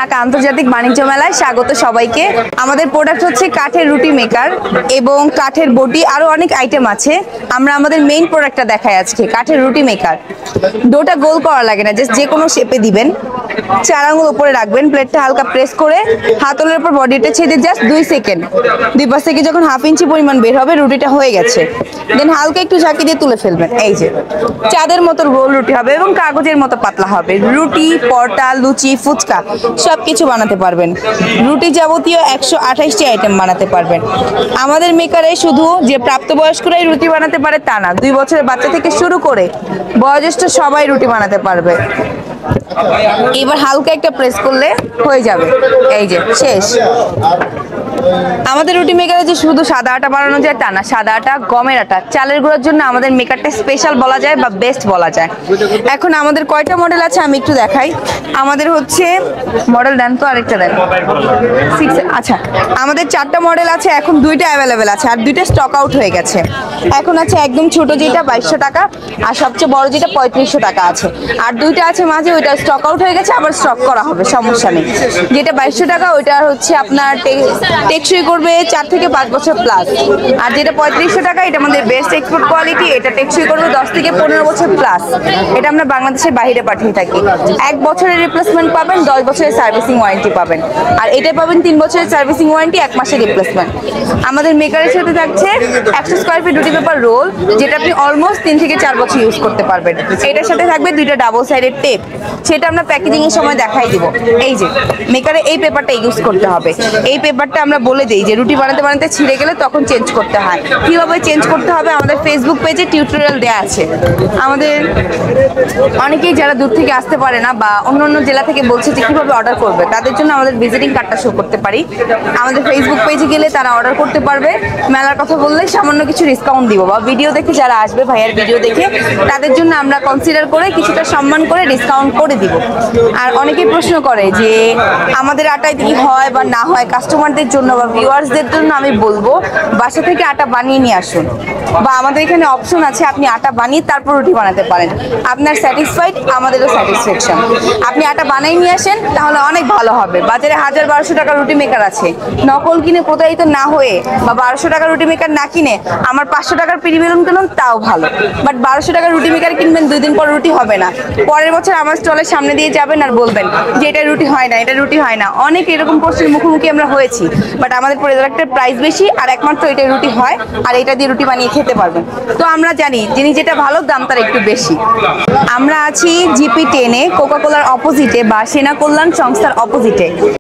ঢাকা আন্তর্জাতিক বাণিজ্য মেলায় স্বাগত সবাইকে। আমাদের প্রোডাক্ট হচ্ছে কাঠের রুটি মেকার এবং কাঠের বটি, আরো অনেক আইটেম আছে। আমরা আমাদের মেইন প্রোডাক্টটা দেখাই আজকে, কাঠের রুটি মেকার। ডোটা গোল করা লাগে না, জাস্ট যে কোনো শেপে দিবেন। 4 আঙ্গুল উপরে রাখবেন, প্লেটটা হালকা প্রেস করে হাতলের উপর বডিটা ছেড়ে জাস্ট 2 সেকেন্ড। 2 পাশ থেকে যখন 1/2 ইঞ্চি পরিমাণ বের হবে, রুটিটা হয়ে গেছে। দেন হালকা একটু ঝাঁকি দিয়ে তুলে ফেলবেন। এই যে চাঁদের মতো গোল রুটি হবে এবং কাগজের মতো পাতলা হবে। রুটি, পরোটা, লুচি, ফুচকা সবকিছু বানাতে পারবেন। রুটি যাবতীয় 128টি আইটেম বানাতে পারবেন। আমাদের মেকারে শুধু যে প্রাপ্তবয়স্করাই রুটি বানাতে পারে তা না, 2 বছরের বাচ্চা থেকে শুরু করে বয়োজ্যেষ্ঠ সবাই রুটি বানাতে পারবে। এবার হালকা একটা প্রেস করলে হয়ে যাবে। এই যে শেষ। আমাদের রুটি মেকারে যে শুধু সাদা আটা বানানো যায় তা না, সাদা আটা, গমের আটা, চালের গুঁড়োর জন্য আমাদের মেকারটা স্পেশাল বলা যায় বা বেস্ট বলা যায়। এখন আমাদের কয়টা মডেল আছে আমি একটু দেখাই। আমাদের হচ্ছে মডেল দেন তো, আরেকটা দেন। আচ্ছা, আমাদের 4টা মডেল আছে, এখন 2টা অ্যাভেলেবেল আছে, আর 2টা স্টক আউট হয়ে গেছে। এখন আছে একদম ছোট যেটা 2200 টাকা, আর সবচেয়ে বড় যেটা 3500 টাকা আছে। আর 2টা আছে মাঝে, ওইটা স্টক আউট হয়ে গেছে, আবার স্টক করা হবে, সমস্যা নেই। যেটা 2200 টাকা ওইটা হচ্ছে আপনার টেকসই করবে 4 থেকে 5 বছর প্লাস। আর যেটা 3500 টাকা এটা আমাদের বেস্ট এক্সপোর্ট কোয়ালিটি, এটা টেকসই করবে 10 থেকে 15 বছর প্লাস। এটা আমরা বাংলাদেশের বাইরে পাঠিয়ে থাকি। 1 বছরের রিপ্লেসমেন্ট পাবেন, 10 বছরের সার্ভিসিং ওয়ারেন্টি পাবেন। আর এটা পাবেন 3 বছরের সার্ভিসিং ওয়ারেন্টি, 1 মাসের রিপ্লেসমেন্ট। আমাদের মেকারের সাথে থাকছে 100 স্কয়ার ফিট রুটি পেপার রোল, যেটা আপনি অলমোস্ট 3 থেকে 4 বছর ইউজ করতে পারবেন। এটার সাথে থাকবে 2টা ডাবল সাইডের টেপ, সেটা আমরা প্যাকেজিং এর সময় দেখাই দিব। এই যে মেকারে এই পেপারটা ইউজ করতে হবে। এই পেপারটা আমরা বলে দিই যে রুটি বানাতে বানাতে ছিঁড়ে গেলে তখন চেঞ্জ করতে হয়। কিভাবে চেঞ্জ করতে হবে আমাদের ফেসবুক পেজে টিউটোরিয়াল দেওয়া আছে। আমাদের অনেকেই যারা দূর থেকে আসতে পারে না বা অন্য অন্য জেলা থেকে বলছে যে কিভাবে অর্ডার করবে, তাদের জন্য আমাদের ভিজিটিং কার্ডটা শো করতে পারি। আমাদের ফেসবুক পেজে গেলে তারা অর্ডার করতে পারবে। মেলার কথা বললে সামান্য কিছু ডিসকাউন্ট দিব, বা ভিডিও দেখে যারা আসবে ভাইয়ার ভিডিও দেখে তাদের জন্য আমরা কনসিডার করে কিছুটা সম্মান করে ডিসকাউন্ট করে দিব। আর অনেকেই প্রশ্ন করে যে আমাদের আটায় কি হয় বা না হয়, কাস্টমারদের জন্য বা ভিউয়ার্সদের জন্য আমি বলবো বাসা থেকে আটা বানিয়ে নিয়ে আসুন, বা আমাদের এখানে অপশন আছে আপনি আটা বানিয়ে তারপর রুটি বানাতে পারেন। আপনার স্যাটিসফাইড, আমাদেরও স্যাটিসফ্যাকশন। আপনি আটা বানিয়ে নিয়ে আসেন, তাহলে অনেক ভালো হবে। বাজারে 1000-1200 টাকা রুটি মেকার আছে, নকল কিনে প্রতারিত না হয়ে বা 1200 টাকা রুটি মেকার না কিনে আমার 500 টাকার পিরি বেলুন কিনুন, তাও ভালো। বাট 1200 টাকার রুটি মেকার কিনবেন, 2 দিন পর রুটি হবে না। পরের বছর আমার স্টলের সামনে দিয়ে যাবেন আর বলবেন যে এটা রুটি হয় না, এটা রুটি হয় না। অনেক এরকম প্রশ্নের মুখোমুখি আমরা হয়েছি। বাট আমাদের প্রোডাক্টের প্রাইস বেশি, আর একমাত্র এটা রুটি হয়, আর এটা দিয়ে রুটি বানিয়ে খেতে পারবেন। তো আমরা জানি যিনি যেটা ভালো, দাম তার একটু বেশি। আমরা আছি জিপি 10-এ, কোকা কোলার অপোজিটে বা সেনা কল্যাণ সংস্থার অপোজিটে।